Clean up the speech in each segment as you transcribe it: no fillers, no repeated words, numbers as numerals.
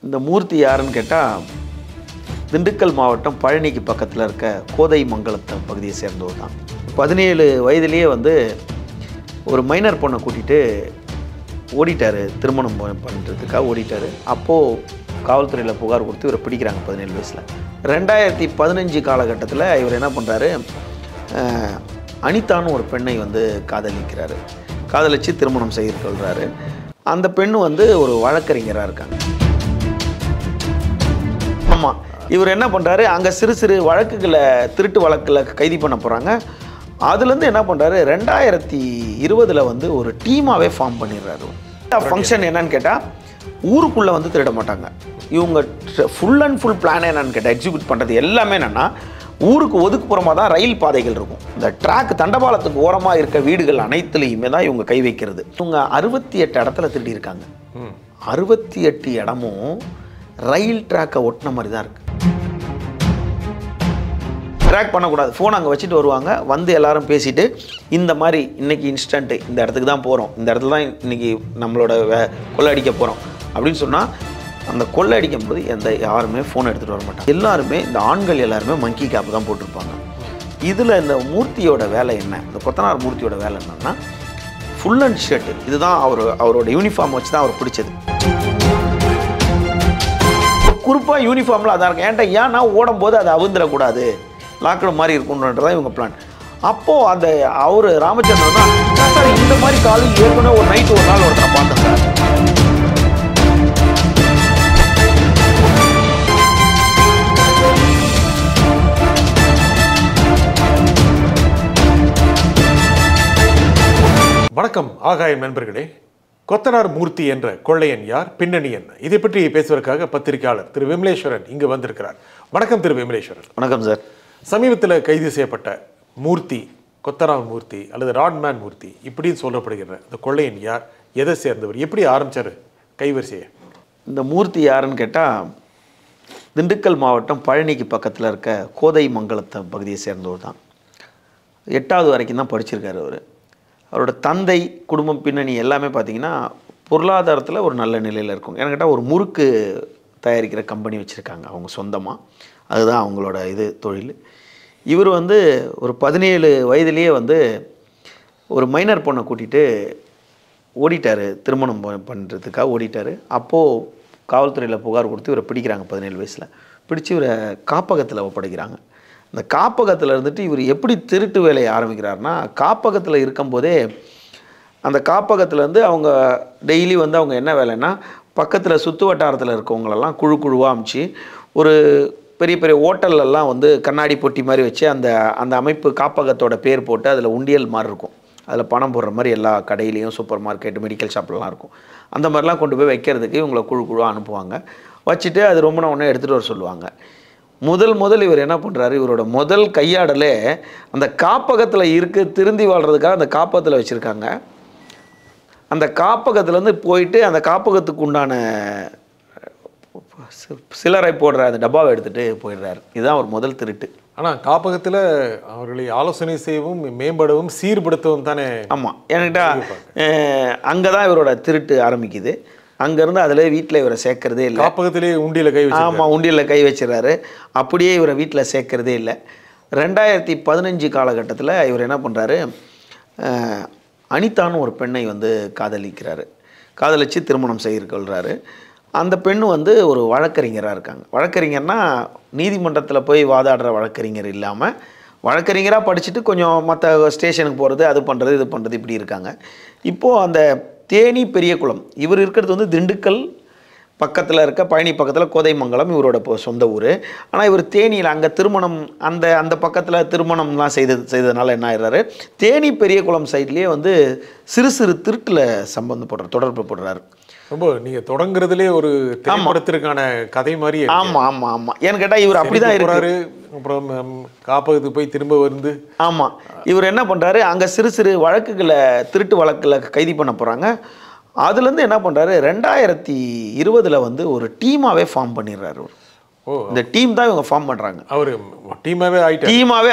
இந்த மூர்த்தி யாருன்னு கேட்டால் திண்டுக்கல் மாவட்டம் பழனிக்கு பக்கத்தில் இருக்க கோதை மங்கலத்தை பகுதியை சேர்ந்தவர் தான். 17 வயதிலேயே ஒரு மைனர் பொண்ணை கூட்டிகிட்டு ஓடிட்டார், திருமணம் பண்ணுறதுக்காக ஓடிட்டார். அப்போது காவல்துறையில் புகார் கொடுத்து இவரை பிடிக்கிறாங்க 17 வயசில். 2015 காலகட்டத்தில் இவர் என்ன பண்ணுறாரு, அனிதான்னு ஒரு பெண்ணை காதலிக்கிறாரு. காதலித்து திருமணம் செய்து கொள்கிறாரு. அந்த பெண்ணு ஒரு வழக்கறிஞராக இருக்காங்க. ஆமாம், இவர் என்ன பண்ணுறாரு, அங்கே சிறு சிறு வழக்குகளை திருட்டு வழக்கில் கைது பண்ண போகிறாங்க. அதுலேருந்து என்ன பண்ணுறாரு, 2020 ஒரு டீமாகவே ஃபார்ம் பண்ணிடுறாரு. ஃபங்க்ஷன் என்னன்னு கேட்டால், ஊருக்குள்ளே திருட மாட்டாங்க இவங்க. ஃபுல் அண்ட் ஃபுல் பிளான் என்னன்னு கேட்டால், எக்ஸிக்யூட் பண்ணுறது எல்லாமே என்னென்னா, ஊருக்கு ஒதுக்குப்புறமாக தான் ரயில் பாதைகள் இருக்கும். இந்த ட்ராக் தண்டபாலத்துக்கு ஓரமாக இருக்க வீடுகள் அனைத்துலேயுமே தான் இவங்க கை வைக்கிறது. இவங்க 68 இடத்துல திருடி இருக்காங்க. 68 இடமும் ரயில் ட்ராக்கை ஒட்டின மாதிரி தான் இருக்குது. ட்ராக் பண்ணக்கூடாது, ஃபோன் அங்கே வச்சுட்டு வருவாங்க. எல்லாரும் பேசிவிட்டு, இந்த மாதிரி இன்றைக்கி இன்ஸ்டன்ட்டு இந்த இடத்துக்கு தான் போகிறோம், இந்த இடத்துல தான் இன்றைக்கி நம்மளோட கொள்ளை அடிக்க போகிறோம் அப்படின்னு சொன்னால், அந்த கொள்ளை அடிக்கும் போது யாருமே ஃபோன் எடுத்துகிட்டு வர மாட்டாங்க. எல்லாருமே இந்த ஆண்கள் எல்லாருமே மங்கி கேப் தான் போட்டிருப்பாங்க. இதில் இந்த மூர்த்தியோட வேலை என்ன, இந்த கொத்தனார் மூர்த்தியோட வேலை என்னன்னா, ஃபுல் அண்ட் ஷர்ட்டு. இதுதான் அவரோட யூனிஃபார்ம் வச்சு தான் அவர் பிடிச்சது. குறிப்பாக யூனிஃபார்மில் அதான் இருக்கும். ஏன்னா ஓடும்போது அதை அவுந்துடக்கூடாது, லாக்கடு மாதிரி இருக்குன்றதான் இவங்க பிளான். அப்போது அவர் ராமச்சந்திரன் தான் சார், இந்த மாதிரி காலையில் ஏற்கனவே ஒரு நைட்டு ஒரு நாள் ஒருத்தனை பார்த்தேன் சார். வணக்கம் ஆகாயம் நண்பர்களே. கொத்தனார் மூர்த்தி என்ற கொள்ளையன் யார், பின்னணி என்ன, இதை பற்றி பேசுவதற்காக பத்திரிகையாளர் திரு விமலேஸ்வரன் இங்கு வந்திருக்கிறார். வணக்கம் திரு விமலேஸ்வரன். வணக்கம் சார். சமீபத்தில் கைது செய்யப்பட்ட மூர்த்தி, கொத்தனார் மூர்த்தி அல்லது ராட்மேன் மூர்த்தி இப்படின்னு சொல்லப்படுகிற இந்த கொள்ளையன் யார், எதை சேர்ந்தவர், எப்படி ஆரம்பித்தார் கைவரிசையை? இந்த மூர்த்தி யாருன்னு கேட்டால், திண்டுக்கல் மாவட்டம் பழனிக்கு பக்கத்தில் இருக்க கோதை மங்கலத்தை பகுதியை சேர்ந்தவர் தான். 8வது வரைக்கும் தான் படிச்சிருக்காரு அவர். அவரோட தந்தை, குடும்பம், பின்னணி எல்லாமே பார்த்திங்கன்னா பொருளாதாரத்தில் ஒரு நல்ல நிலையில் இருக்கும். ஏன்னு கேட்டால், ஒரு முறுக்கு தயாரிக்கிற கம்பெனி வச்சுருக்காங்க அவங்க சொந்தமாக. அதுதான் அவங்களோட தொழில். இவர் ஒரு 17 வயதிலேயே ஒரு மைனர் பொண்ணை கூட்டிகிட்டு ஓடிட்டார், திருமணம் பண்ணுறதுக்காக ஓடிட்டார். அப்போது காவல்துறையில் புகார் கொடுத்து இவரை பிடிக்கிறாங்க 17 வயசில். பிடிச்சி இவரை காப்பகத்தில் ஒப்படைக்கிறாங்க. அந்த காப்பகத்தில் இருந்துட்டு இவர் எப்படி திருட்டு வேலையை ஆரம்பிக்கிறாருன்னா, காப்பகத்தில் இருக்கும்போதே அந்த காப்பகத்தில் அவங்க டெய்லி அவங்க என்ன வேலைன்னா, பக்கத்தில் சுற்று வட்டாரத்தில் இருக்கவங்களெல்லாம் குழுவாக அமுச்சு ஒரு பெரிய பெரிய ஹோட்டல்லலாம் கண்ணாடி பொட்டி மாதிரி வச்சு அந்த அமைப்பு காப்பகத்தோட பேர் போட்டு அதில் உண்டியல் மாதிரி இருக்கும். அதில் பணம் போடுற மாதிரி எல்லா கடையிலையும், சூப்பர் மார்க்கெட்டு, மெடிக்கல் ஷாப்லலாம் இருக்கும். அந்த மாதிரிலாம் கொண்டு போய் வைக்கிறதுக்கு இவங்களை குழுவாக அனுப்புவாங்க. வச்சுட்டு அது ரொம்ப ஒன்றே எடுத்துகிட்டு வர சொல்லுவாங்க. முதல் இவர் என்ன பண்ணுறாரு, இவரோட முதல் கையாடலே அந்த காப்பகத்தில் திருந்தி வாழ்கிறதுக்காக அந்த காப்பகத்தில் வச்சுருக்காங்க. அந்த காப்பகத்துலேருந்து போயிட்டு அந்த காப்பகத்துக்கு உண்டான சிலரை போடுற அந்த டப்பாவை எடுத்துகிட்டு போயிடுறாரு. இதுதான் ஒரு முதல் திருட்டு. ஆனால் காப்பகத்தில் அவர்களை ஆலோசனை செய்யவும், மேம்படவும், சீர்படுத்தவும் தானே. ஆமாம், ஏன்னுட்டா அங்கே தான் இவரோட திருட்டு ஆரம்பிக்குது. அங்கேருந்து அதில் வீட்டில் இவரை சேர்க்கறதே இல்லை. காப்பகத்திலே உண்டியில் கை வச்சு. ஆமாம், உண்டியில் கை வச்சிடறாரு. அப்படியே இவரை வீட்டில் சேர்க்கறதே இல்லை. 2015 காலகட்டத்தில் இவர் என்ன பண்ணுறாரு, அனிதான்னு ஒரு பெண்ணை காதலிக்கிறாரு. காதலித்து திருமணம் செய்து கொள்கிறாரு. அந்த பெண்ணு ஒரு வழக்கறிஞராக இருக்காங்க. வழக்கறிஞர்னால் நீதிமன்றத்தில் போய் வாதாடுற வழக்கறிஞர் இல்லாமல், வழக்கறிஞராக படிச்சுட்டு கொஞ்சம் மற்ற ஸ்டேஷனுக்கு போகிறது, அது பண்ணுறது, இது பண்ணுறது, இப்படி இருக்காங்க. இப்போது அந்த தேனி பெரியகுளம், இவர் இருக்கிறது திண்டுக்கல் பக்கத்தில் இருக்க பழனி பக்கத்தில் கோதைமங்கலம் இவரோட சொந்த ஊர். ஆனால் இவர் தேனியில் அங்கே திருமணம் அந்த பக்கத்தில் திருமணம்லாம் செய்ததுனால என்ன ஆயிடுறாரு, தேனி பெரியகுளம் சைட்லேயே சிறு சிறு திருட்டில் தொடர்பு போடுறாரு. ரொம்ப நீங்கள் தொடங்குறதுலே ஒரு திரைப்படத்திற்கான கதை மாதிரி. ஆமாம். ஏன்னு கேட்டால் இவர் அப்படி தான் இருக்கிறாரு. அப்புறம் காப்பகத்துக்கு போய் திரும்ப வந்து. ஆமாம், இவர் என்ன பண்ணுறாரு, அங்கே சிறு சிறு வழக்குகளை திருட்டு வழக்கில் கைது பண்ண போகிறாங்க. அதுலேருந்து என்ன பண்ணுறாரு, 2020 ஒரு டீமாகவே ஃபார்ம் பண்ணிடுறாரு. இந்த டீம் தான் இவங்க ஃபார்ம் பண்ணுறாங்க. அவர் டீமாகவே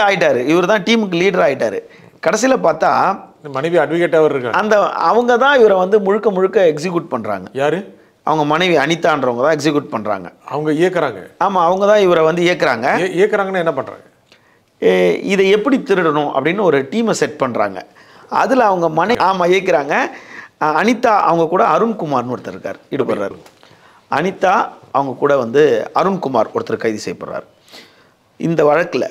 ஆகிட்டார். இவர் தான் டீமுக்கு லீடர் ஆகிட்டார். கடைசியில் பார்த்தா மனைவி அட்வொகேட் அவர் இருக்காங்க. அவங்க தான் இவரை முழுக்க எக்ஸிக்யூட் பண்ணுறாங்க. யாரு? அவங்க மனைவி அனிதான்றவங்க தான் எக்ஸிக்யூட் பண்ணுறாங்க. அவங்க இயக்குறாங்க. ஆமாம், அவங்க தான் இவரை வந்து இயக்குறாங்க. இயக்குறாங்கன்னா என்ன பண்ணுறாங்க? இதை எப்படி திருடணும் அப்படின்னு ஒரு டீமை செட் பண்ணுறாங்க. அதில் அவங்க இயக்குறாங்க. அனிதா அவங்க கூட அருண்குமார்னு ஒருத்தர் இருக்கார், ஈடுபடுறாரு. அனிதா அவங்க கூட வந்து அருண்குமார் ஒருத்தர் கைது செய்யப்படுறார். இந்த வழக்கில்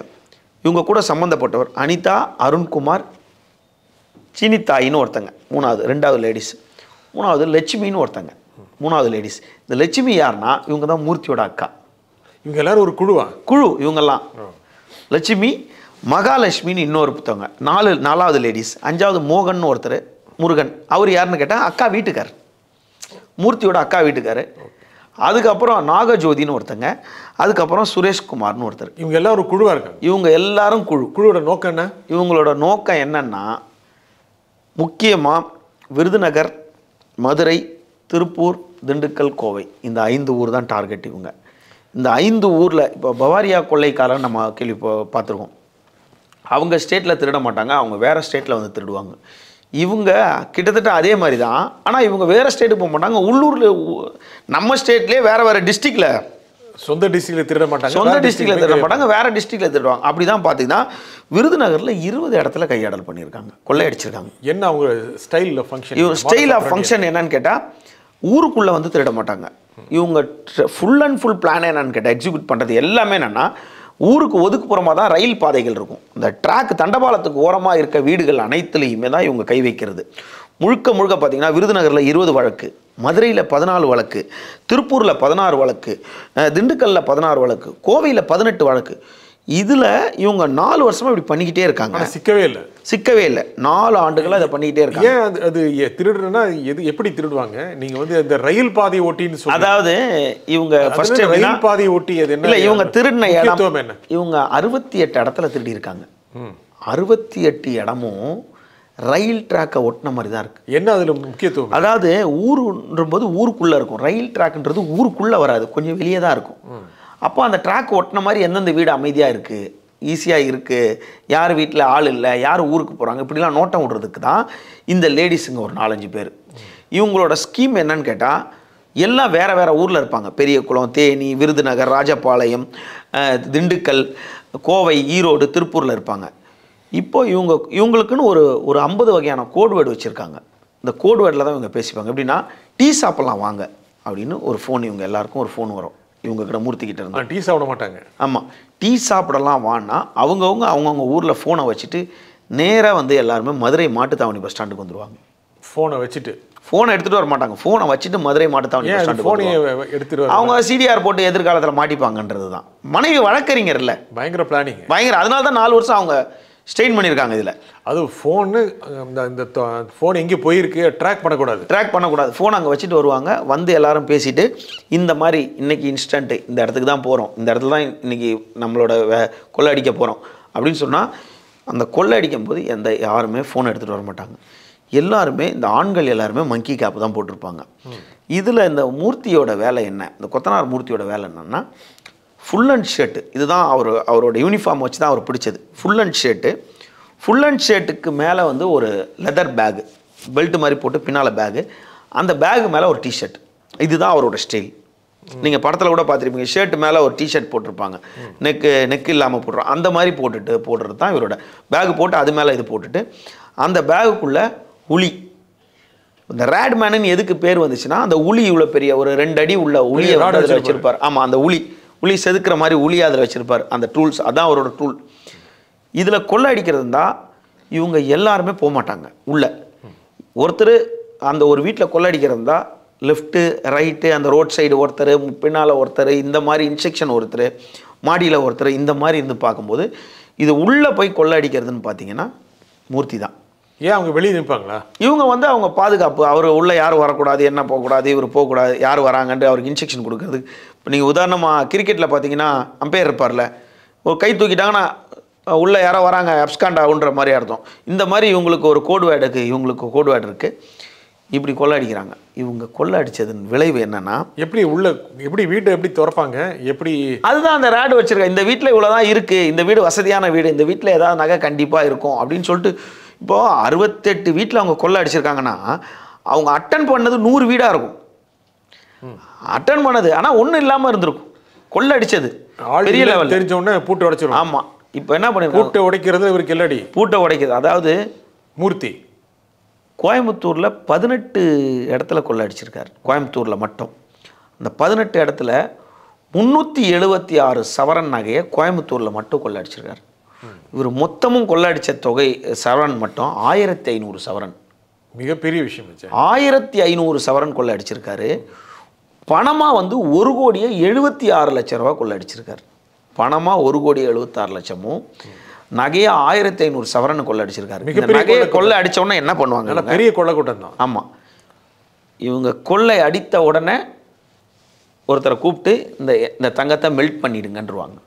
இவங்க கூட சம்மந்தப்பட்டவர் அனிதா, அருண்குமார், சீனித்தாயின்னு ஒருத்தங்க ரெண்டாவது லேடிஸ், மூணாவது லட்சுமின்னு ஒருத்தங்க மூணாவது லேடிஸ். இந்த லட்சுமி யாருன்னா இவங்க தான் மூர்த்தியோட அக்கா. இவங்க எல்லாரும் ஒரு குழு இவங்கெல்லாம். லட்சுமி, மகாலட்சுமின்னு இன்னொருத்தவங்க, நாலாவது லேடிஸ். அஞ்சாவது மோகன் ஒருத்தர், முருகன். அவர் யாருன்னு கேட்டால் அக்கா வீட்டுக்கார், மூர்த்தியோட அக்கா வீட்டுக்கார். அதுக்கப்புறம் நாகஜோதின்னு ஒருத்தங்க, அதுக்கப்புறம் சுரேஷ்குமார்னு ஒருத்தர். இவங்க எல்லாம் ஒரு குழுவாக இருக்காங்க. இவங்க எல்லாரும் குழுவோட நோக்கம் என்ன? இவங்களோட நோக்கம் என்னன்னா, முக்கியமாக விருதுநகர், மதுரை, திருப்பூர், திண்டுக்கல், கோவை, இந்த 5 ஊர் தான் டார்கெட். இவங்க இந்த 5 ஊரில் இப்போ பவாரியா கொள்ளைக்காரன் நம்ம கேள்வி பார்த்துருக்கோம். அவங்க ஸ்டேட்டில் திருட மாட்டாங்க, அவங்க வேறு ஸ்டேட்டில் வந்து திருடுவாங்க. இவங்க கிட்டத்தட்ட அதே மாதிரி தான். ஆனால் இவங்க வேறு ஸ்டேட்டுக்கு போக மாட்டாங்க, உள்ளூரில் நம்ம ஸ்டேட்லேயே வேறு டிஸ்ட்ரிக்டில், சொந்த டிஸ்ட்ரிக்டில் திருட மாட்டாங்க, சொந்த டிஸ்ட்ரிக்டில் திருட மாட்டாங்க, வேறு டிஸ்ட்ரிக்டில் திருடுவாங்க. அப்படி தான் பார்த்தீங்கன்னா விருதுநகரில் 20 இடத்துல கையாடல் பண்ணியிருக்காங்க, கொள்ளையடிச்சிருக்காங்க. என்ன அவங்க ஸ்டைல் ஆஃப் ஃபங்க்ஷன் என்னன்னு கேட்டால், ஊருக்குள்ளே வந்து திருட மாட்டாங்க. இவங்க ஃபுல் அண்ட் ஃபுல் பிளான் என்னன்னு கேட்டால், எக்ஸிக்யூட் பண்ணுறது எல்லாமே என்னென்னா, ஊருக்கு ஒதுக்குப்புறமாக தான் ரயில் பாதைகள் இருக்கும். இந்த ட்ராக் தண்டபாலத்துக்கு ஓரமாக இருக்க வீடுகள் அனைத்துலேயுமே தான் இவங்க கை வைக்கிறது. முழுக்க பார்த்தீங்கன்னா விருதுநகரில் 20 வழக்கு, மதுரையில் 14 வழக்கு, திருப்பூரில் 16 வழக்கு, திண்டுக்கல்லில் 16 வழக்கு, கோவையில் 18 வழக்கு. இதில் இவங்க 4 வருஷமாக இப்படி பண்ணிக்கிட்டே இருக்காங்க. சிக்கவே இல்லை 4 ஆண்டுகளாக இதை பண்ணிக்கிட்டே இருக்காங்க. ஏன் அது திருடுனா எப்படி திருடுவாங்க? நீங்கள் வந்து இந்த ரயில் பாதை ஓட்டின்னு சொல்லி, அதாவது இவங்க ஃபர்ஸ்ட் ரயில் பாதை ஓட்டி அது என்ன? இல்லை, இவங்க திருடின இடம் என்ன? இவங்க 68 இடத்துல திருடி இருக்காங்க. 68 இடமும் ரயில் ட்ராக்கை ஒட்டின மாதிரி தான் இருக்குது. என்ன அதில் முக்கியத்துவம்? அதாவது ஊருன்றபோது ஊருக்குள்ளே இருக்கும், ரயில் ட்ராக்ன்றது ஊருக்குள்ளே வராது, கொஞ்சம் வெளியே தான் இருக்கும். அப்போ அந்த ட்ராக் ஒட்டின மாதிரி எந்தெந்த வீடு அமைதியாக இருக்குது, ஈஸியாக இருக்குது, யார் வீட்டில் ஆள் இல்லை, யார் ஊருக்கு போகிறாங்க, இப்படிலாம் நோட்டம் விடுறதுக்கு தான் இந்த லேடிஸுங்க ஒரு 4-5 பேர். இவங்களோட ஸ்கீம் என்னன்னு கேட்டால், எல்லாம் வேறு ஊரில் இருப்பாங்க. பெரியகுளம், தேனி, விருதுநகர், ராஜபாளையம், திண்டுக்கல், கோவை, ஈரோடு, திருப்பூரில் இருப்பாங்க. இப்போது இவங்களுக்குன்னு ஒரு 50 வகையான கோட்வேர்டு வச்சுருக்காங்க. இந்த கோட்வேர்டில் தான் இவங்க பேசிப்பாங்க. எப்படின்னா, டீ சாப்பிட்லாம் வாங்க அப்படின்னு ஒரு ஃபோன், இவங்க எல்லாருக்கும் ஒரு ஃபோன் வரும். இவங்க கிட்ட மூர்த்திக்கிட்ட இருந்து டீ சாப்பிட மாட்டாங்க. ஆமாம், டீ சாப்பிடலாம் வான்னா அவங்கவுங்க ஊரில் ஃபோனை வச்சுட்டு நேராக வந்து எல்லாருமே மதுரை மாட்டுத்தாவணி பஸ் ஸ்டாண்டுக்கு வந்துடுவாங்க. ஃபோனை வச்சுட்டு, ஃபோனை எடுத்துகிட்டு வர மாட்டாங்க, ஃபோனை வச்சுட்டு மதுரை மாட்டுத்தாவணி பஸ் ஸ்டாண்டுக்கு எடுத்துகிட்டு அவங்க சிடிஆர் போட்டு எதிர்காலத்தில் மாட்டிப்பாங்கன்றது தான். மனைவி வழக்கறிஞர் இல்லை, பயங்கர பிளானிங், அதனால தான் 4 வருஷம் அவங்க ஸ்டெயின் பண்ணியிருக்காங்க. இதில் அது இந்த ஃபோன் எங்கே போயிருக்கு ட்ராக் பண்ணக்கூடாது. ஃபோன் அங்கே வச்சுட்டு வருவாங்க, வந்து எல்லாரும் பேசிட்டு, இந்த மாதிரி இன்றைக்கி இன்ஸ்டன்ட்டு இந்த இடத்துக்கு தான் போகிறோம், இந்த இடத்துல தான் இன்றைக்கி நம்மளோட கொள்ளை அடிக்க போகிறோம் அப்படின்னு சொன்னால், அந்த கொள்ளை அடிக்கும் போது யாருமே ஃபோனை எடுத்துகிட்டு வர மாட்டாங்க. எல்லாருமே இந்த ஆண்கள் எல்லாருமே மங்கி கேப் தான் போட்டிருப்பாங்க. இதில் இந்த மூர்த்தியோட வேலை என்ன, இந்த கொத்தனார் மூர்த்தியோட வேலை என்னென்னா, ஃபுல் அண்ட் ஷர்ட்டு, இதுதான் அவரோட யூனிஃபார்ம் வச்சு தான் அவர் பிடிச்சது. ஃபுல் அண்ட் ஷர்ட்டுக்கு மேலே வந்து ஒரு லெதர் பேகு, பெல்ட் மாதிரி போட்டு பின்னால் பேகு, அந்த பேகு மேலே ஒரு டிஷர்ட். இதுதான் அவரோட ஸ்டைல். நீங்கள் படத்தில் கூட பார்த்துருப்பீங்க, ஷர்ட் மேலே ஒரு டிஷர்ட் போட்டிருப்பாங்க, நெக்கு இல்லாமல் போடுறோம், அந்த மாதிரி போடுறது தான் இவரோட பேகு. போட்டு அது மேலே இது போட்டுட்டு, அந்த பேகுக்குள்ளே உளி, இந்த ரேட்மேனு எதுக்கு பேர் வந்துச்சுன்னா, அந்த உளி இவ்வளோ பெரிய ஒரு 2 அடி உள்ள உளியை அதில் வச்சுருப்பார். ஆமாம், அந்த உளி செதுக்கிற மாதிரி உளியை அதில் வச்சுருப்பார். அந்த டூல்ஸ் அதான் அவரோட டூல். இதில் கொள்ளை அடிக்கிறது இருந்தால் இவங்க எல்லாருமே போக மாட்டாங்க உள்ள. ஒருத்தர் அந்த ஒரு வீட்டில் கொள்ளை அடிக்கிறது இருந்தால் லெஃப்ட்டு ரைட்டு, அந்த ரோட் சைடு ஒருத்தர், பின்னால் ஒருத்தர், இந்த மாதிரி இன்செக்ஷன் ஒருத்தர், மாடியில் ஒருத்தர், இந்த மாதிரி இருந்து பார்க்கும்போது இது உள்ளே போய் கொள்ளை அடிக்கிறதுன்னு பார்த்தீங்கன்னா மூர்த்தி தான். ஏன் அவங்க வெளியே நிற்பாங்களா? இவங்க வந்து அவங்க பாதுகாப்பு, அவர் உள்ளே யாரும் வரக்கூடாது, என்ன போகக்கூடாது, இவர் போகக்கூடாது, யார் வராங்கன்ட்டு அவருக்கு இன்ஸ்ட்ரக்ஷன் கொடுக்குறது. இப்போ நீங்கள் உதாரணமாக கிரிக்கெட்டில் பார்த்தீங்கன்னா அம்பையர் இருப்பார்ல, ஒரு கை தூக்கிட்டாங்கன்னா உள்ளே யாரோ வராங்க அப்ஸ்காண்டாவுன்ற மாதிரி அர்த்தம். இந்த மாதிரி இவங்களுக்கு ஒரு கோட்வேர்டு இருக்குது. இப்படி கொள்ளை அடிக்கிறாங்க. இவங்க கொள்ளை அடித்ததன் விளைவு என்னென்னா, எப்படி வீட்டை எப்படி திறப்பாங்க, எப்படி அதுதான் அந்த ரேடு வச்சுருக்கேன். இந்த வீட்டில் இவ்வளோ தான் இருக்குது, இந்த வீடு வசதியான வீடு, இந்த வீட்டில் ஏதாவது நகை கண்டிப்பாக இருக்கும் அப்படின்னு சொல்லிட்டு, இப்போது 68 வீட்டில் அவங்க கொள்ளை அடிச்சிருக்காங்கன்னா அவங்க அட்டன் பண்ணது 100 வீடாக இருக்கும். அட்டன் பண்ணது. ஆனால் ஒன்றும் இல்லாமல் இருந்திருக்கும். கொள்ளை அடிச்சது பெரிய லெவல். தெரிஞ்ச உடனே பூட்டை உடைச்சிடும். ஆமாம். இப்போ என்ன பண்ணிருக்காங்க? பூட்டை உடைக்கிறது இவருக்கு கில்லடி. பூட்டை உடைக்கிறது. அதாவது மூர்த்தி கோயம்புத்தூரில் 18 இடத்துல கொள்ளை அடிச்சிருக்காரு. கோயம்புத்தூரில் மட்டும் அந்த 18 இடத்துல 376 சவரன் நகையை கோயம்புத்தூரில் மட்டும் கொள்ளை அடிச்சிருக்காரு. இவர் மொத்தமும் கொள்ளை அடித்த தொகை சவரன் மட்டும் 1500 சவரன். மிகப்பெரிய விஷயம். 1500 சவரன் கொள்ளை அடிச்சிருக்காரு. பணமாக வந்து 1,76,00,000 ரூபா கொள்ளை அடிச்சிருக்காரு. பணமாக 1,76,00,000 நகையை 1500 சவரன் கொள்ளை அடிச்சிருக்காரு. நகையை கொள்ளை அடித்த உடனே என்ன பண்ணுவாங்க? பெரிய கொள்ளை கூட்டம் தான். ஆமாம். இவங்க கொள்ளை அடித்த உடனே ஒருத்தரை கூப்பிட்டு இந்த தங்கத்தை மெல்ட் பண்ணிடுங்கன்றுவாங்க.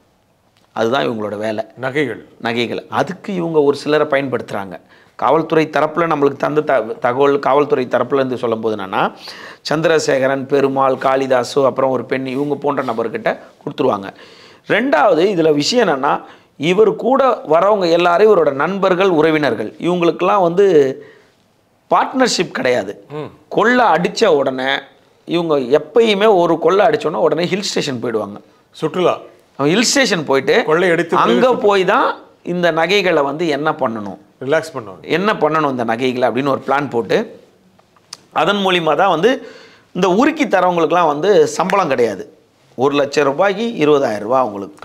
அதுதான் இவங்களோட வேலை. நகைகள் அதுக்கு இவங்க ஒரு சிலரை பயன்படுத்துகிறாங்க. காவல்துறை தரப்பில் நம்மளுக்கு தந்த தகவல் காவல்துறை தரப்புலேருந்து சொல்லும் போது என்னென்னா, சந்திரசேகரன், பெருமாள், காளிதாசு, அப்புறம் ஒரு பெண், இவங்க போன்ற நபர்கிட்ட கொடுத்துருவாங்க. ரெண்டாவது இதில் விஷயம் என்னென்னா, இவர் கூட வரவங்க எல்லாரும் இவரோட நண்பர்கள், உறவினர்கள். இவங்களுக்கெல்லாம் வந்து பார்ட்னர்ஷிப் கிடையாது. கொள்ளை அடித்த உடனே இவங்க எப்பயுமே ஒரு கொள்ளை அடித்தோடனே உடனே ஹில் ஸ்டேஷன் போயிடுவாங்க. சுற்றுலா ஹில் ஸ்டேஷன் போயிட்டு கொள்ளை எடுத்து அங்கே போய் தான் இந்த நகைகளை வந்து என்ன பண்ணணும், ரிலாக்ஸ் பண்ணணும், என்ன பண்ணணும் இந்த நகைகளை அப்படின்னு ஒரு பிளான் போட்டு அதன் மூலிமா தான் வந்து இந்த உருக்கி தரவங்களுக்குலாம் வந்து சம்பளம் கிடையாது. 1,00,000 ரூபாய்க்கு 20,000 ரூபா அவங்களுக்கு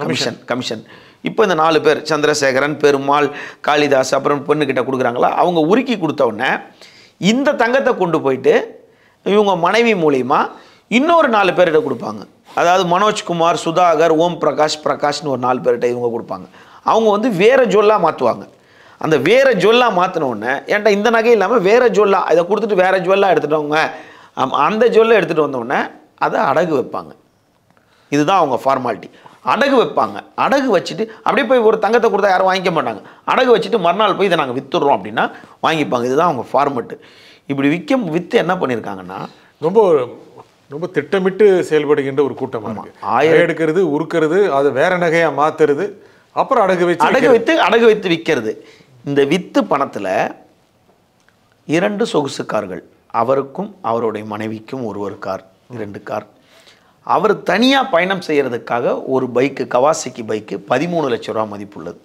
கமிஷன். இப்போ இந்த 4 பேர் சந்திரசேகரன், பெருமாள், காளிதாஸ், அப்புறம் பெண்ணுக்கிட்ட கொடுக்குறாங்களா, அவங்க உருக்கி கொடுத்த உடனே இந்த தங்கத்தை கொண்டு போயிட்டு இவங்க மனைவி மூலிமா இன்னொரு 4 பேர்கிட்ட கொடுப்பாங்க. அதாவது மனோஜ்குமார், சுதாகர், ஓம் பிரகாஷ்னு ஒரு 4 பேர்கிட்ட இவங்க கொடுப்பாங்க. அவங்க வந்து வேறு ஜுவல்லாக மாற்றுவாங்க. அந்த வேறு ஜுவல்லாக மாற்றினோடனே ஏன்டா இந்த நகை இல்லாமல் வேறு ஜுவல்லா இதை கொடுத்துட்டு வேறு ஜுவல்லாக எடுத்துட்டவங்க, அந்த ஜுவல்லை எடுத்துகிட்டு வந்தோடனே அதை அடகு வைப்பாங்க. இதுதான் அவங்க ஃபார்மாலிட்டி. அடகு வைப்பாங்க. அடகு வச்சுட்டு அப்படியே போய் ஒரு தங்கத்தை கொடுத்தா யாரும் வாங்கிக்க மாட்டாங்க. அடகு வச்சுட்டு மறுநாள் போய் இதை நாங்கள் விற்றுடுறோம் அப்படின்னா வாங்கிப்பாங்க. இதுதான் அவங்க ஃபார்மெட்டு. இப்படி விற்று என்ன பண்ணியிருக்காங்கன்னா, ரொம்ப திட்டமிட்டு செயல்படுகின்ற ஒரு கூட்டமாக இருக்குது. எடுக்கிறது, உருக்கிறது, அது வேற நகையாக மாற்றுறது, அப்புறம் அடகு வைத்து விற்கிறது. இந்த வித்து பணத்தில் 2 சொகுசு கார்கள், அவருக்கும் அவருடைய மனைவிக்கும் ஒரு கார், 2 கார். அவர் தனியாக பயணம் செய்கிறதுக்காக ஒரு பைக்கு, கவாசிக்கு பைக்கு 13 லட்சம் ரூபா மதிப்புள்ளது.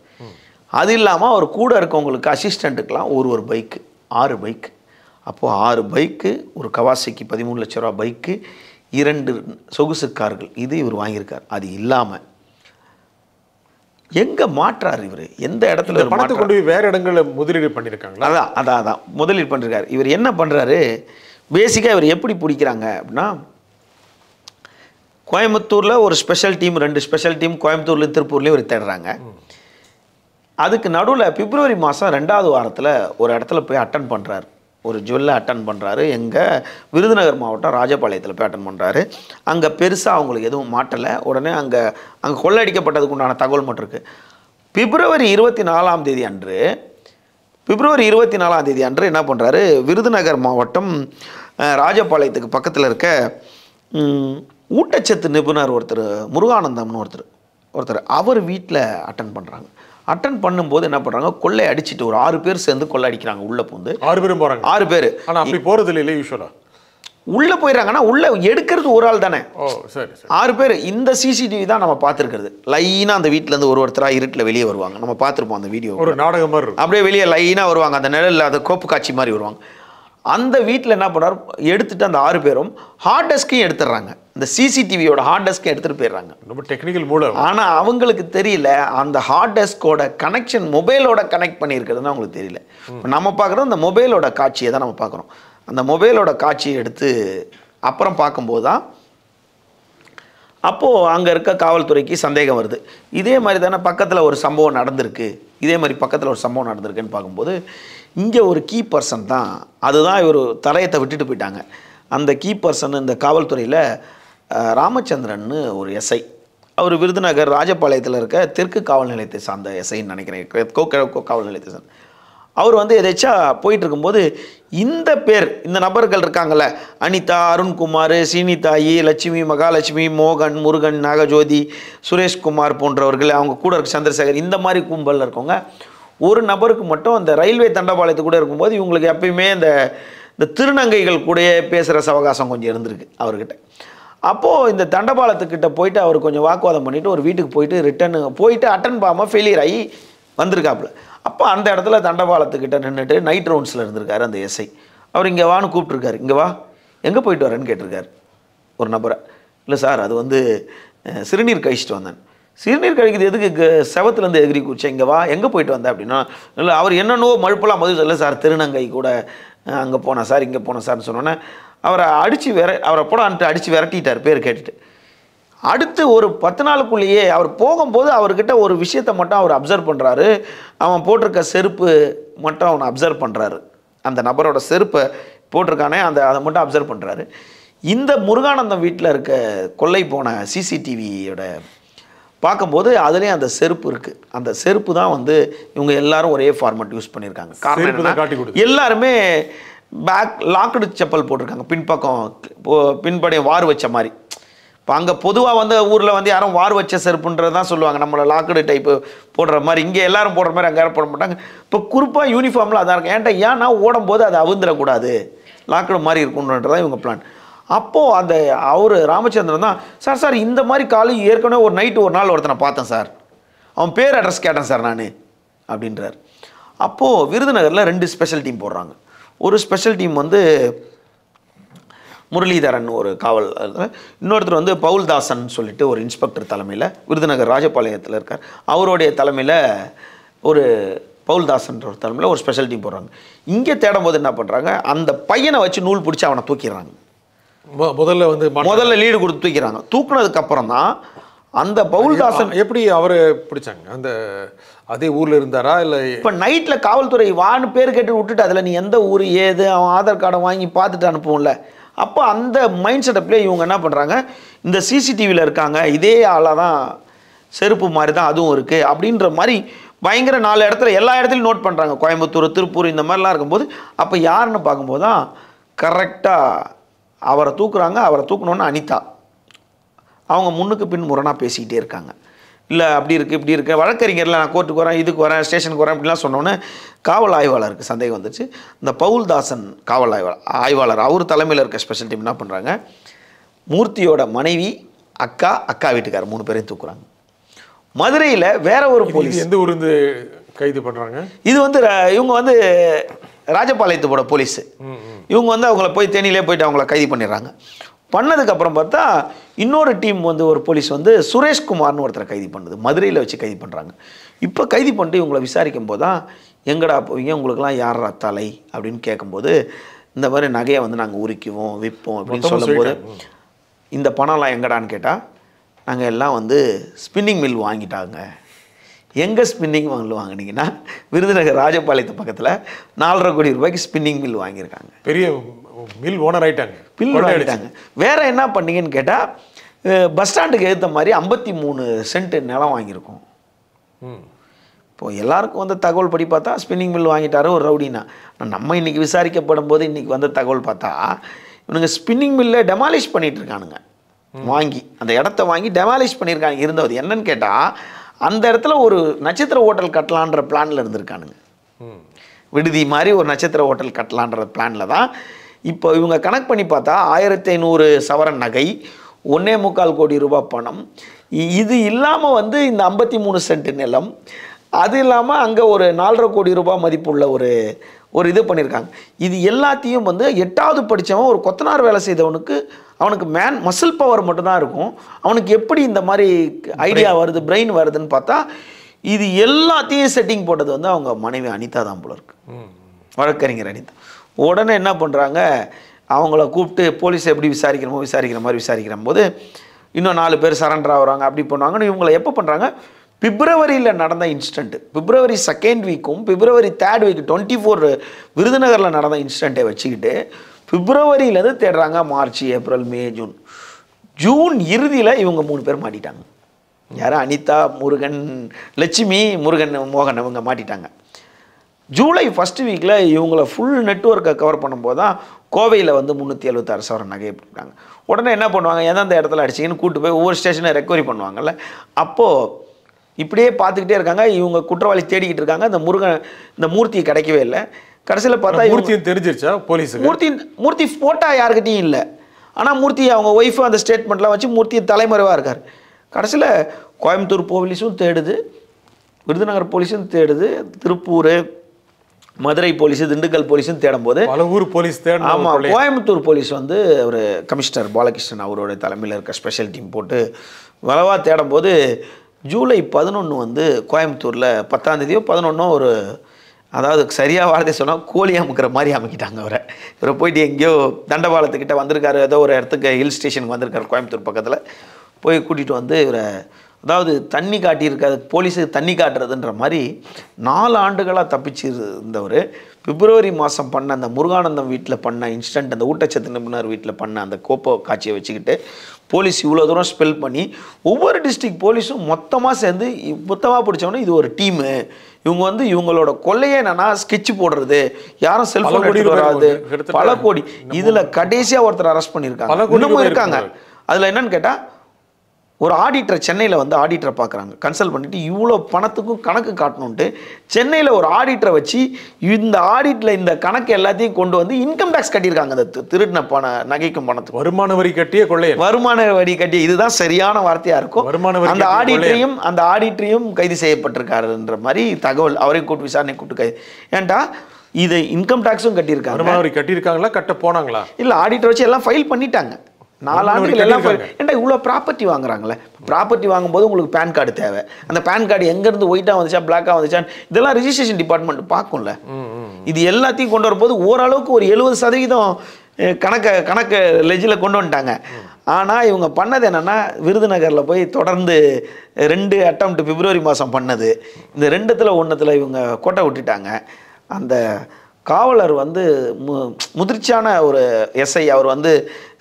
அது இல்லாமல் அவர் கூட இருக்கவங்களுக்கு அசிஸ்டண்ட்டுக்கெலாம் ஒரு பைக்கு, 6 பைக்கு. அப்போது 6 பைக்கு, ஒரு கவாசிக்கு 13 லட்சம் ரூபா பைக்கு, 2 சொகுசு கார்கள், இது இவர் வாங்கியிருக்கார். அது இல்லாமல் எங்கே மாற்றார் இவர்? எந்த இடத்துல பணத்தை கொண்டு போய் வேறு இடங்களில் முதலீடு பண்ணியிருக்காங்களா? அதான் முதலீடு பண்ணியிருக்காரு. இவர் என்ன பண்ணுறாரு, பேசிக்காக இவர் எப்படி பிடிக்கிறாங்க அப்படின்னா, கோயம்புத்தூரில் ஒரு ஸ்பெஷல் டீம், 2 ஸ்பெஷல் டீம் கோயம்புத்தூர்லேயும் திருப்பூர்லேயும் ஒரு தேடுறாங்க. அதுக்கு நடுவில் பிப்ரவரி மாதம் 2வது வாரத்தில் ஒரு இடத்துல போய் அட்டன் பண்ணுறாரு. ஒரு ஜுவல்லை அட்டன் பண்ணுறாரு. எங்கள் விருதுநகர் மாவட்டம் ராஜபாளையத்தில் போய் அட்டன் பண்ணுறாரு. அங்கே பெருசாக அவங்களுக்கு எதுவும் மாட்டலை. உடனே அங்கே கொள்ளையடிக்கப்பட்டதுக்கு உண்டான தகவல் மட்டும் இருக்குது. பிப்ரவரி 24ஆம் தேதி அன்று என்ன பண்ணுறாரு, விருதுநகர் மாவட்டம் ராஜபாளையத்துக்கு பக்கத்தில் இருக்க ஊட்டச்சத்து நிபுணர் ஒருத்தர், முருகானந்தம்னு ஒருத்தர் அவர் வீட்டில் அட்டன் பண்ணுறாங்க. அட்டன் பண்ணும்போது என்ன பண்ணுறாங்க, கொள்ளை அடிச்சுட்டு ஒரு 6 பேர் சேர்ந்து கொள்ளை அடிக்கிறாங்க. உள்ளே பூந்து 6 பேரும் போகிறாங்க. 6 பேர். ஆனால் அப்படி போகிறது இல்லை யூஸ்வலாக. உள்ளே போயிடறாங்கன்னா உள்ளே எடுக்கிறது ஒரு ஆள் தானே. ஓ சரி. 6 பேர். இந்த சிசிடிவி தான் நம்ம பார்த்துருக்கிறது. லைனாக அந்த வீட்டிலேருந்து ஒருத்தராக இருட்டில் வெளியே வருவாங்க. நம்ம பார்த்துருப்போம் அந்த வீடியோ. ஒரு நாடகம் மாதிரி இருக்கும். அப்படியே வெளியே லைனாக வருவாங்க. அந்த நிழலில் அந்த கோப்பு காட்சி மாதிரி வருவாங்க. அந்த வீட்டில் என்ன பண்ணார், எடுத்துகிட்டு அந்த 6 பேரும் ஹார்ட் டெஸ்க்கையும் எடுத்துடுறாங்க. இந்த சிசிடிவியோட ஹார்ட் டெஸ்க்கை எடுத்துகிட்டு போயிடுறாங்க. ரொம்ப டெக்னிக்கல் மூலம். ஆனால் அவங்களுக்கு தெரியல அந்த ஹார்ட் டெஸ்கோட கனெக்ஷன் மொபைலோட கனெக்ட் பண்ணியிருக்கிறதுன்னு அவங்களுக்கு தெரியல. இப்போ நம்ம பார்க்குறோம் அந்த மொபைலோட காட்சியை தான் நம்ம பார்க்குறோம். அந்த மொபைலோட காட்சியை எடுத்து அப்புறம் பார்க்கும்போது தான் அப்போது அங்கே இருக்க காவல்துறைக்கு சந்தேகம் வருது. இதே மாதிரி தானே பக்கத்தில் ஒரு சம்பவம் நடந்திருக்குன்னு பார்க்கும்போது இங்கே ஒரு கீ பர்சன் தான், அதுதான் இவர் தடயத்தை விட்டுட்டு போயிட்டாங்க. அந்த கீ பர்சன் இந்த காவல்துறையில் ராமச்சந்திரன்னு ஒரு எஸ்ஐ. அவர் விருதுநகர் ராஜபாளையத்தில் இருக்க தெற்கு காவல் நிலையத்தை சார்ந்த எஸ்ஐன்னு நினைக்கிறேன், கிழக்கு காவல் நிலையத்தை சார்ந்த. அவர் வந்து எதாச்சா போயிட்டு இருக்கும்போது இந்த நபர்கள் இருக்காங்கல்ல, அனிதா, அருண்குமார், சீனிதாயி, லட்சுமி, மகாலட்சுமி, மோகன், முருகன், நாகஜோதி, சுரேஷ்குமார் போன்றவர்கள், அவங்க கூட இருக்க சந்திரசேகர், இந்த மாதிரி கும்பலில் இருக்கவங்க ஒரு நபருக்கு மட்டும் அந்த ரயில்வே தண்டபாளையத்து கூட இருக்கும்போது இவங்களுக்கு எப்பயுமே இந்த இந்த திருநங்கைகள் கூட பேசுகிற சவகாசம் கொஞ்சம் இருந்திருக்கு அவர்கிட்ட. அப்போது இந்த தண்டபாலத்துக்கிட்ட போயிட்டு அவர் கொஞ்சம் வாக்குவாதம் பண்ணிவிட்டு ஒரு வீட்டுக்கு போயிட்டு ரிட்டர்னு போயிட்டு அட்டன் பண்ணாமல் ஃபெயிலியர் ஆகி வந்திருக்காப்புல. அப்போ அந்த இடத்துல தண்டபாலத்துக்கிட்ட நின்றுட்டு நைட் ரவுண்ட்ஸில் இருந்திருக்காரு அந்த எஸ்ஐ. அவர் இங்கே வான்னு கூப்பிட்ருக்காரு. இங்கே வா, எங்கே போயிட்டு வரேன்னு கேட்டிருக்காரு ஒரு நபரை. இல்லை சார், அது வந்து சிறுநீர் கழிச்சிட்டு வந்தேன். சிறுநீர் கழிக்கிறது எதுக்கு செவத்துலேருந்து எகிரி குடிச்சேன், இங்கே வா, எங்கே போயிட்டு வந்தேன் அப்படின்னா, இல்லை அவர் என்னென்னோ மழுப்பெல்லாம் மது இல்லை சார், திருநங்கை கூட அங்கே போனேன் சார், இங்கே போனேன் சார்னு சொன்னோன்னே அவரை அவரை போடான்ட்டு அடித்து விரட்டிட்டார் பேர் கேட்டுட்டு. அடுத்து ஒரு 10 நாளுக்குள்ளேயே அவர் போகும்போது அவர்கிட்ட ஒரு விஷயத்தை மட்டும் அவர் அப்சர்வ் பண்ணுறாரு. அவன் போட்டிருக்க செருப்பு மட்டும் அவனை அப்சர்வ் பண்ணுறாரு. அந்த நபரோட செருப்பை போட்டிருக்கானே அதை மட்டும் அப்சர்வ் பண்ணுறாரு. இந்த முருகானந்தம் வீட்டில் இருக்க கொள்ளை போன சிசிடிவியோட பார்க்கும்போது அதுலேயும் அந்த செருப்பு இருக்குது. அந்த செருப்பு தான் வந்து இவங்க எல்லாரும் ஒரே ஃபார்மேட் யூஸ் பண்ணியிருக்காங்க. காரணம் எல்லாருமே பேக் லாக்டு செப்பல் போட்டிருக்காங்க, பின்பக்கம் பின்படையும் வார் வச்ச மாதிரி. இப்போ அங்கே பொதுவாக வந்து ஊரில் வந்து யாரும் வார் வச்ச செருப்புன்றது தான் சொல்லுவாங்க, நம்மளை லாக்டு டைப்பு போடுற மாதிரி. இங்கே எல்லாரும் போடுற மாதிரி அங்கே யாரும் போட மாட்டாங்க. இப்போ குறிப்பாக யூனிஃபார்மில் அதான் இருக்கும். ஏன்னா ஓடும்போது அது அவுந்துடக்கூடாது, லாக்டு மாதிரி இருக்குன்றதான் இவங்க பிளான். அப்போது அந்த அவர் ராமச்சந்திரன் தான், சார் இந்த மாதிரி காலை ஏற்கனவே ஒரு நைட்டு ஒரு நாள் ஒருத்தனை பார்த்தேன் சார், அவன் பேர் அட்ரஸ் கேட்டேன் சார் நான் அப்படின்றார். அப்போது விருதுநகரில் 2 ஸ்பெஷல் டீம் போடுறாங்க. ஒரு ஸ்பெஷல் டீம் வந்து முரளிதரன் ஒரு காவல், இன்னொருத்தர் வந்து பவுல்தாசன் சொல்லிட்டு ஒரு இன்ஸ்பெக்டர் தலைமையில் விருதுநகர் ராஜபாளையத்தில் இருக்கார். அவருடைய தலைமையில் ஒரு பவுல்தாசன்ற ஒரு தலைமையில் ஒரு ஸ்பெஷல் டீம் போடுறாங்க. இங்கே தேடும் போது என்ன பண்ணுறாங்க, அந்த பையனை வச்சு நூல் பிடிச்சி அவனை தூக்கிடுறாங்க. முதல்ல லீடு கொடுத்து தூக்கிறாங்க. தூக்குனதுக்கு அப்புறம் தான் அந்த பவுல்தாசன் எப்படி அவரை பிடிச்சாங்க? அந்த அதே ஊரில் இருந்தாரா இல்லை? இப்போ நைட்டில் காவல்துறை வான்னு பேர் கேட்டு விட்டுட்டு அதில் நீ எந்த ஊர் ஏது அவன் ஆதார் கார்டை வாங்கி பார்த்துட்டு அனுப்புவோம்ல. அப்போ அந்த மைண்ட் செட்டப்லேயே இவங்க என்ன பண்ணுறாங்க, இந்த சிசிடிவியில் இருக்காங்க, இதே ஆளாக தான் செருப்பு மாதிரி தான் அதுவும் இருக்குது அப்படின்ற மாதிரி பயங்கர 4 இடத்துல எல்லா இடத்துலையும் நோட் பண்ணுறாங்க. கோயம்புத்தூர், திருப்பூர் இந்த மாதிரிலாம் இருக்கும்போது அப்போ யாருன்னு பார்க்கும்போது தான் கரெக்டாக அவரை தூக்குறாங்க. அவரை தூக்கணுன்னு அனிதா அவங்க முன்னுக்கு பின் முரணாக பேசிக்கிட்டே இருக்காங்க. இல்லை அப்படி இருக்குது இப்படி இருக்குது, வழக்கறிஞரில் நான் கோர்ட்டுக்கு வரேன், இதுக்கு வரேன், ஸ்டேஷனுக்கு வரேன் அப்படிலாம் சொன்னோன்னே காவல் ஆய்வாளருக்கு சந்தேகம் வந்துச்சு. இந்த பவுல்தாசன் காவல் ஆய்வாளர் அவர் தலைமையில் இருக்க ஸ்பெஷல் டீம் என்ன பண்ணுறாங்க, மூர்த்தியோட மனைவி, அக்கா வீட்டுக்காரர் 3 பேரையும் தூக்குறாங்க. மதுரையில் வேற ஒரு போலீஸ் எந்த ஊர் இருந்து கைது பண்ணுறாங்க, இது வந்து இவங்க வந்து ராஜபாளையத்தோட போலீஸு. இவங்க வந்து அவங்கள போய் தேனியிலே போயிட்டு அவங்கள கைது பண்ணிடுறாங்க. பண்ணதுக்கப்புறம் பார்த்தா இன்னொரு டீம் வந்து ஒரு போலீஸ் வந்து சுரேஷ்குமார்னு ஒருத்தரை கைது பண்ணுது, மதுரையில் வச்சு கைது பண்ணுறாங்க. இப்போ கைது பண்ணிட்டு இவங்களை விசாரிக்கும் போது தான், எங்கடா போவீங்க, உங்களுக்குலாம் யாரா தலை அப்படின்னு கேட்கும்போது, இந்த மாதிரி நகையை வந்து நாங்கள் உரிக்குவோம் விற்போம் அப்படின்னு சொல்லும்போது, இந்த பணம்லாம் எங்கடான்னு கேட்டால், நாங்கள் எல்லாம் வந்து ஸ்பின்னிங் மில் வாங்கிட்டாங்க. எங்கே ஸ்பின்னிங் மில் வாங்கினீங்கன்னா விருதுநகர் ராஜபாளையத்து பக்கத்தில் 4.5 கோடி ரூபாய்க்கு ஸ்பின்னிங் மில் வாங்கியிருக்காங்க. பெரிய மில் ஓனர் ஆகிட்டாங்க. வேற என்ன பண்ணீங்கன்னு கேட்டால், பஸ் ஸ்டாண்டுக்கு ஏற்ற மாதிரி 53 சென்ட் நிலம் வாங்கியிருக்கோம். இப்போது எல்லாருக்கும் வந்து தகவல் படி பார்த்தா ஸ்பின்னிங் மில் வாங்கிட்டாரு ஒரு ரவுடினா. நம்ம இன்றைக்கி விசாரிக்கப்படும் போது இன்றைக்கி வந்த தகவல் பார்த்தா இவனுங்க ஸ்பின்னிங் மில்லை டெமாலிஷ் பண்ணிகிட்டு இருக்கானுங்க. வாங்கி அந்த இடத்த வாங்கி டெமாலிஷ் பண்ணியிருக்காங்க. இருந்தது என்னன்னு கேட்டால், அந்த இடத்துல ஒரு நட்சத்திர ஹோட்டல் கட்டலான்ற பிளானில் இருந்திருக்கானுங்க. விடுதி மாதிரி ஒரு நட்சத்திர ஹோட்டல் கட்டலான்ற பிளானில் தான். இப்போ இவங்க கணக்கு பண்ணி பார்த்தா 1500 சவரன் நகை, 1.25 கோடி ரூபாய் பணம், இது இல்லாமல் வந்து இந்த 53 சென்ட் நிலம், அது இல்லாமல் அங்கே ஒரு 4.5 கோடி ரூபாய் மதிப்புள்ள ஒரு இது பண்ணியிருக்காங்க. இது எல்லாத்தையும் வந்து 8வது படித்தவன் ஒரு கொத்தனார் வேலை செய்தவனுக்கு அவனுக்கு மசில் பவர் மட்டும்தான் இருக்கும். அவனுக்கு எப்படி இந்த மாதிரி ஐடியா வருது, பிரெயின் வருதுன்னு பார்த்தா, இது எல்லாத்தையும் செட்டிங் போட்டது வந்து அவங்க மனைவி அனிதா தான் போல இருக்கு, வழக்கறிஞர் அனிதா. உடனே என்ன பண்ணுறாங்க, அவங்கள கூப்பிட்டு போலீஸ் எப்படி விசாரிக்கிற மாதிரி விசாரிக்கிற போது இன்னும் 4 பேர் சரண்டர் ஆகுறாங்க. அப்படி பண்ணுவாங்கன்னு இவங்களை எப்போ பண்ணுறாங்க, பிப்ரவரியில் நடந்த இன்சிடென்ட், பிப்ரவரி 2nd வீக்கும் பிப்ரவரி 3rd வீக் 24 விருதுநகரில் நடந்த இன்சிடென்ட்டை வச்சுக்கிட்டு பிப்ரவரியிலேருந்து தேடுறாங்க. மார்ச், ஏப்ரல், மே, ஜூன் இறுதியில் இவங்க 3 பேர் மாட்டிட்டாங்க. யாரும் அனிதா, முருகன், லட்சுமி, முருகன், மோகன் இவங்க மாட்டிட்டாங்க. ஜூலை 1st வீக்கில் இவங்கள ஃபுல் நெட்வொர்க்கை கவர் பண்ணும்போது தான் கோவையில் வந்து 376 சவரன் நகை போட்டாங்க. உடனே என்ன பண்ணுவாங்க, எந்தெந்த இடத்துல அடிச்சிங்கன்னு கூப்பிட்டு போய் ஒவ்வொரு ஸ்டேஷனை ரெக்கவரி பண்ணுவாங்கல்ல. அப்போது இப்படியே பார்த்துக்கிட்டே இருக்காங்க. இவங்க குற்றவாளி தேடிக்கிட்டு இருக்காங்க. இந்த மூர்த்தி கிடைக்கவே இல்லை. கடைசியில் பார்த்தா மூர்த்தியும் தெரிஞ்சிருச்சா போலீஸுக்கு? மூர்த்தி போட்டா யாருக்கிட்டையும் இல்லை. ஆனால் மூர்த்தி அவங்க ஒய்ஃபு அந்த ஸ்டேட்மெண்ட்லாம் வச்சு மூர்த்தி தலைமறைவாக இருக்கார். கடைசியில் கோயம்புத்தூர் போலீஸும் தேடுது, விருதுநகர் போலீஸும் தேடுது, திருப்பூர், மதுரை போலீஸு, திண்டுக்கல் போலீஸும் தேடும்போது பல ஊர் போலீஸ் தேடும். ஆமாம், கோயம்புத்தூர் போலீஸ் வந்து ஒரு கமிஷனர் பாலகிருஷ்ணன் அவரோட தலைமையில் இருக்க ஸ்பெஷல் டீம் போட்டு வளவாக தேடும்போது ஜூலை 11 வந்து கோயம்புத்தூரில் 10ஆம் தேதியோ 11 ஒரு, அதாவது சரியாக வார்த்தை சொன்னால் கோழி அமுக்கிற மாதிரி அமைக்கிட்டாங்க அவரை. இவரை போயிட்டு எங்கேயோ தண்டவாளத்துக்கிட்ட வந்திருக்காரு, ஏதோ ஒரு இடத்துக்கு ஹில் ஸ்டேஷனுக்கு வந்திருக்காரு கோயம்புத்தூர் பக்கத்தில். போய் கூட்டிகிட்டு வந்து இவரை, அதாவது தண்ணி காட்டியிருக்காது, போலீஸுக்கு தண்ணி காட்டுறதுன்ற மாதிரி 4 ஆண்டுகளாக தப்பிச்சு இருந்தவர் பிப்ரவரி மாதம் பண்ண அந்த முருகானந்தம் வீட்டில் பண்ண இன்சிடென்ட், அந்த ஊட்டச்சத்து நிபுணர் வீட்டில் பண்ண அந்த கோப்போ காட்சியை வச்சுக்கிட்டு போலீஸ் இவ்வளோ தூரம் ஸ்பெல் பண்ணி ஒவ்வொரு டிஸ்ட்ரிக்ட் போலீஸும் மொத்தமாக சேர்ந்து மொத்தமாக பிடிச்சவொன்னே இது ஒரு டீமு, இவங்க வந்து இவங்களோட கொள்ளையே என்னன்னா ஸ்கெட்ச் போடுறது, யாரும் செல்ஃபோன் எடுத்துட்டு வராது, பல கோடி. இதில் கடைசியாக ஒருத்தர் அரெஸ்ட் பண்ணியிருக்காங்க, இன்னமும் இருக்காங்க. அதில் என்னன்னு கேட்டால் ஒரு ஆடிட்டர் சென்னையில் வந்து ஆடிட்டரை பார்க்குறாங்க, கன்சல்ட் பண்ணிவிட்டு இவ்வளோ பணத்துக்கும் கணக்கு காட்டணுன்ட்டு சென்னையில் ஒரு ஆடிட்டரை வச்சு இந்த ஆடிட்டில் இந்த கணக்கு எல்லாத்தையும் கொண்டு வந்து இன்கம் டேக்ஸ் கட்டியிருக்காங்க. அந்த திருடின நகைக்கும் பணத்துக்கு வருமான வரி கட்டிய கொள்ளை, வருமான வரி கட்டிய, இதுதான் சரியான வார்த்தையாக இருக்கும். அந்த ஆடிட்டரையும் கைது செய்யப்பட்டிருக்காருன்ற மாதிரி தகவல். அவரையும் கூட்டு விசாரணை கூட்டு கைது. ஏன்டா இது இன்கம் டேக்ஸும் கட்டியிருக்காங்க. வருமான வரி கட்டியிருக்காங்களா, கட்ட போனாங்களா? இல்லை, ஆடிட்டர் வச்சு எல்லாம் ஃபைல் பண்ணிட்டாங்க. 4 ஆண்டுகள் எல்லாம். ஏன்டா இவ்வளோ ப்ராப்பர்ட்டி வாங்குறாங்களே, ப்ராப்பர்ட்டி வாங்கும்போது உங்களுக்கு பேன் கார்டு தேவை. அந்த பேன் கார்டு எங்கேருந்து ஒயிட்டாக வந்துச்சா பிளாக்காக வந்துச்சா இதெல்லாம் ரிஜிஸ்ட்ரேஷன் டிபார்ட்மெண்ட் பார்க்கும்ல. இது எல்லாத்தையும் கொண்டு வரும்போது ஓரளவுக்கு ஒரு 70% கணக்கு லெஜில் கொண்டு வந்துட்டாங்க. ஆனால் இவங்க பண்ணது என்னென்னா விருதுநகரில் போய் தொடர்ந்து 2 அட்டம்ப்ட் பிப்ரவரி மாதம் பண்ணது, இந்த 2ல் இவங்க கோட்டை விட்டுட்டாங்க. அந்த காவலர் வந்து முதிர்ச்சியான ஒரு எஸ்ஐ, அவர் வந்து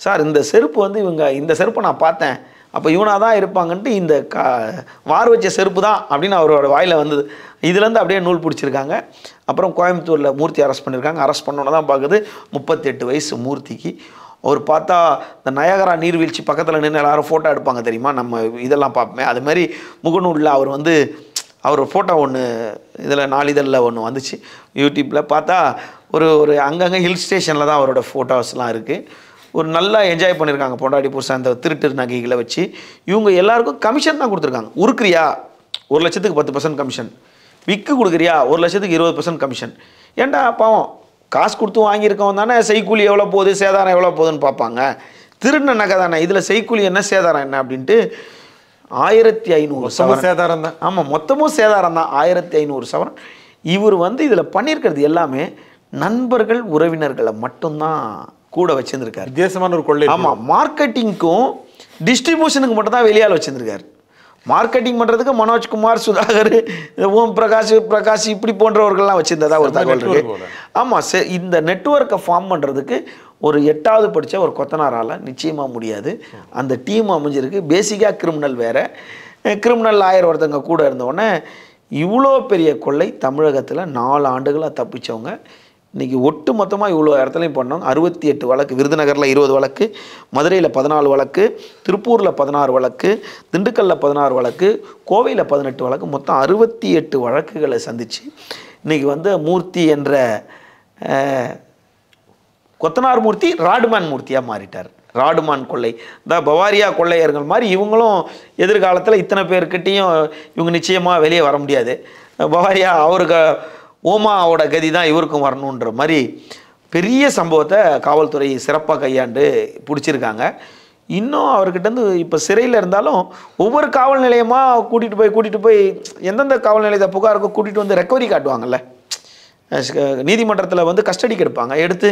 சார் இந்த செருப்பு வந்து இந்த செருப்பை நான் பார்த்தேன், அப்போ இவனாக தான் இருப்பாங்கன்ட்டு இந்த வார் வச்ச செருப்பு தான் அப்படின்னு அவரோட வாயில் வந்தது. இதுலேருந்து அப்படியே நூல் பிடிச்சிருக்காங்க. அப்புறம் கோயம்புத்தூரில் மூர்த்தி அரெஸ்ட் பண்ணியிருக்காங்க. அரெஸ்ட் பண்ணோன்னு தான் பார்க்குது 38 வயசு மூர்த்திக்கு. அவர் பார்த்தா இந்த நயகரா நீர்வீழ்ச்சி பக்கத்தில் நின்று எல்லாரும் ஃபோட்டோ எடுப்பாங்க தெரியுமா, நம்ம இதெல்லாம் பார்ப்போமே, அது மாதிரி முகநூலில் அவர் வந்து அவர் ஃபோட்டோ ஒன்று இதில் நாளிதழில் ஒன்று வந்துச்சு, யூடியூப்பில் பார்த்தா ஒரு அங்கங்கே ஹில் ஸ்டேஷனில் தான் அவரோட ஃபோட்டோஸ்லாம் இருக்குது. ஒரு நல்லா என்ஜாய் பண்ணியிருக்காங்க பொண்டாடி புருஷன் அந்த திருட்டு நகைகளை வச்சு. இவங்க எல்லாருக்கும் கமிஷன் தான் கொடுத்துருக்காங்க. உருக்குறியா 1 லட்சத்துக்கு 10% கமிஷன், விக்கு கொடுக்குறியா 1 லட்சத்துக்கு 20% கமிஷன். ஏன்டா பாவம் காசு கொடுத்து வாங்கியிருக்கவன் தானே செய்கூலி எவ்வளோ போகுது சேதாரம் எவ்வளோ போகுதுன்னு பார்ப்பாங்க. திருடின நகை தானே, இதில் செய்கூலி என்ன சேதாரம் என்ன அப்படின்ட்டு 1500 சவரன் சேதாரம் தான். ஆமாம், மொத்தமும் சேதாரம் தான் 1500 சவரன். இவர் வந்து இதில் பண்ணியிருக்கிறது எல்லாமே நண்பர்கள் உறவினர்களை மட்டும்தான் கூட வச்சுருந்துருக்காரு. வித்தியாசமான ஒரு கொள்ளை. ஆமாம், மார்க்கெட்டிங்க்கும் டிஸ்ட்ரிபியூஷனுக்கு மட்டும் தான் வெளியால் வச்சுருந்துருக்காரு. மார்க்கெட்டிங் பண்ணுறதுக்கு மனோஜ்குமார், சுதாகர், ஓம் பிரகாஷ் இப்படி போன்றவர்கள்லாம் வச்சுருந்ததா ஒரு தகவல் இருக்குது. ஆமாம், இந்த நெட்வொர்க்கை ஃபார்ம் பண்ணுறதுக்கு ஒரு 8வது படித்த ஒரு கொத்தனாரால் நிச்சயமாக முடியாது. அந்த டீம் அமைஞ்சிருக்கு. பேசிக்காக கிரிமினல் வேறு, கிரிமினல் லாயர் ஒருத்தங்க கூட இருந்தோடனே இவ்வளோ பெரிய கொள்ளை தமிழகத்தில் 4 ஆண்டுகளாக தப்பிச்சவங்க. இன்றைக்கி ஒட்டு மொத்தமாக இவ்வளோ இடத்துலையும் பண்ணவங்க 68 வழக்கு. விருதுநகரில் 20 வழக்கு, மதுரையில் 14 வழக்கு, திருப்பூரில் 16 வழக்கு, திண்டுக்கல்லில் 16 வழக்கு, கோவையில் 18 வழக்கு, மொத்தம் 68 வழக்குகளை சந்தித்து இன்றைக்கி வந்து மூர்த்தி என்ற கொத்தனார் மூர்த்தி ராடுமான் மூர்த்தியாக மாறிட்டார். ராடுமான் கொள்ளை இந்த பவாரியா கொள்ளையர்கள் மாதிரி இவங்களும் எதிர்காலத்தில் இத்தனை பேர்கிட்டையும் இவங்க நிச்சயமாக வெளியே வர முடியாது. பவாரியா அவருக்கு ஓமாவோட கதி தான் இவருக்கும் வரணுன்ற மாதிரி பெரிய சம்பவத்தை காவல்துறை சிறப்பாக கையாண்டு பிடிச்சிருக்காங்க. இன்னும் அவர்கிட்டருந்து இப்போ சிறையில் இருந்தாலும் ஒவ்வொரு காவல் நிலையமாக கூட்டிகிட்டு போய் எந்தெந்த காவல் நிலையத்தை புகாருக்கோ கூட்டிகிட்டு வந்து ரெக்கவரி காட்டுவாங்கல்ல, நீதிமன்றத்தில் வந்து கஸ்டடிக்கு எடுப்பாங்க, எடுத்து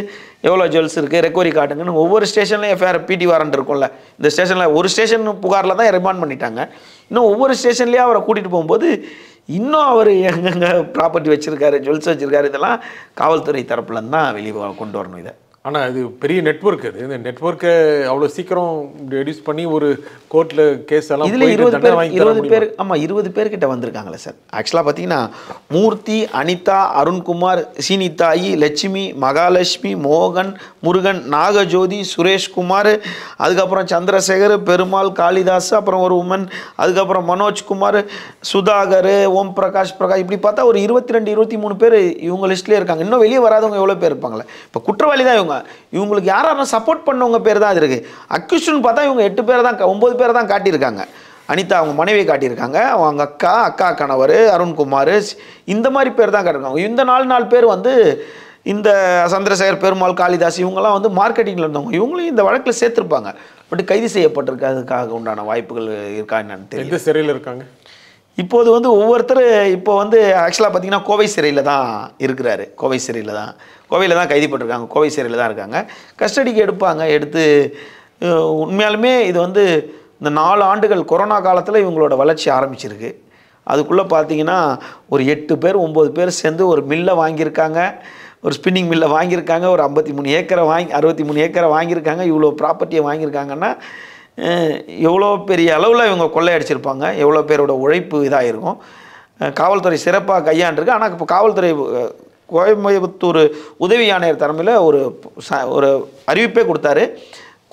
எவ்வளோ ஜுவல்ஸ் இருக்குது ரெக்கவரி காட்டுங்கன்னு ஒவ்வொரு ஸ்டேஷன்லையும் எஃப்ஐஆர் பிடி வாரண்ட் இருக்கும்ல. இந்த ஸ்டேஷனில் ஒரு ஸ்டேஷன் புகாரில் தான் ரிமாண்ட் பண்ணிட்டாங்க. இன்னும் ஒவ்வொரு ஸ்டேஷன்லேயும் அவரை கூட்டிகிட்டு போகும்போது இன்னும் அவர் எங்கெங்கே ப்ராப்பர்ட்டி வச்சுருக்காரு, ஜுவல்ஸ் வச்சுருக்காரு, இதெல்லாம் காவல்துறை தரப்புலேருந்து தான் வெளியே கொண்டு வரணும். இதை ஆனால் இது பெரிய நெட்வொர்க். அது இந்த நெட்வொர்க்கை அவ்வளோ சீக்கிரம் ரெடியூஸ் பண்ணி ஒரு கோர்ட்டில் கேஸ் எல்லாம் இதில் 20 பேர் ஆமாம் 20 பேர்கிட்ட வந்திருக்காங்களே சார். ஆக்சுவலாக பார்த்தீங்கன்னா மூர்த்தி, அனிதா, அருண்குமார், சீனிதாயி, லட்சுமி, மகாலட்சுமி, மோகன், முருகன், நாகஜோதி, சுரேஷ்குமார், அதுக்கப்புறம் சந்திரசேகர், பெருமாள், காளிதாஸ், அப்புறம் ஒரு உமன், அதுக்கப்புறம் மனோஜ்குமார், சுதாகர், ஓம் பிரகாஷ், இப்படி பார்த்தா ஒரு 22 23 பேர் இவங்க லிஸ்ட்லேயே இருக்காங்க. இன்னும் வெளியே வராதவங்க எவ்வளோ பேர் இருப்பாங்களே. இப்போ குற்றவாளி தான் இவங்களுக்கு யாரும் சப்போர்ட் பண்ணவங்க பேர் தான் அது இருக்கு. அக்யூஸ்ட்னு பார்த்தா இவங்க 8 பேர் தான் 9 பேர் தான் காட்டியிருக்காங்க. அனிதா அவங்க மனைவியை காட்டியிருக்காங்க, அவங்க அக்கா கணவர் அருண்குமார், இந்த மாதிரி பேர் தான் காட்டியிருக்காங்க. இந்த 4 பேர் வந்து இந்த சந்திரசேகர், பெருமாள், காளிதாஸ் இவங்கெல்லாம் வந்து மார்க்கெட்டிங்கில் இருந்தவங்க. இவங்களையும் இந்த வழக்கில் சேர்த்துருப்பாங்க. பட் கைது செய்யப்பட்டிருக்கிறதுக்காக உண்டான வாய்ப்புகள் இருக்கா என்னன்னு தெரியல. எந்த சிறையில் இருக்காங்க இப்போது வந்து ஒவ்வொருத்தர் இப்போ வந்து ஆக்சுவலாக பார்த்தீங்கன்னா கோவை சிறையில் தான் இருக்கிறாரு. கோவையில் தான் கைது போட்டிருக்காங்க. கோவை சிறையில் தான் இருக்காங்க. கஸ்டடிக்கு எடுத்து உண்மையாலுமே இது வந்து இந்த 4 ஆண்டுகள் கொரோனா காலத்தில் இவங்களோட வளர்ச்சி ஆரம்பிச்சிருக்கு. அதுக்குள்ளே பார்த்தீங்கன்னா ஒரு 8 பேர் 9 பேர் சேர்ந்து ஒரு மில்லை வாங்கியிருக்காங்க, ஒரு ஸ்பின்னிங் மில்லை வாங்கியிருக்காங்க, ஒரு 63 ஏக்கரை வாங்கியிருக்காங்க. இவ்வளோ ப்ராப்பர்ட்டியை வாங்கியிருக்காங்கன்னா எவ்வளோ பெரிய அளவில் இவங்க கொள்ளையடிச்சிருப்பாங்க, எவ்வளோ பேரோட உழைப்பு இதாக இருக்கும். காவல்துறை சிறப்பாக கையாண்டிருக்கு. ஆனால் இப்போ காவல்துறை கோயம்புத்தூர் உதவி ஆணையர் தலைமையில் ஒரு அறிவிப்பே கொடுத்தாரு.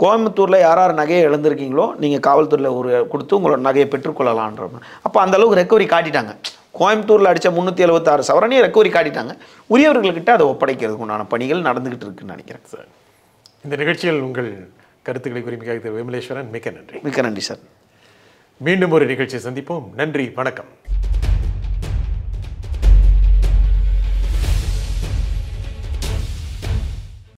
கோயம்புத்தூரில் யார் நகையை இழந்திருக்கீங்களோ நீங்கள் காவல்துறையில் கொடுத்து உங்களோட நகையை பெற்றுக்கொள்ளலான்ற. அப்போ அந்தளவுக்கு ரெக்கவரி காட்டிட்டாங்க. கோயம்புத்தூரில் அடித்த 376 சவரனையும் ரெக்கவரி காட்டிட்டாங்க. உரியவர்கள்கிட்ட அதை ஒப்படைக்கிறதுக்கு உண்டான பணிகள் நடந்துகிட்டு இருக்குன்னு நினைக்கிறேன் சார். இந்த நிகழ்ச்சியில் உங்கள் கருத்துக்களை குறிப்பிக்க விமலேஸ்வரன் மிக்க நன்றி. மிக்க நன்றி சார். மீண்டும் ஒரு நிகழ்ச்சியை சந்திப்போம். நன்றி, வணக்கம்.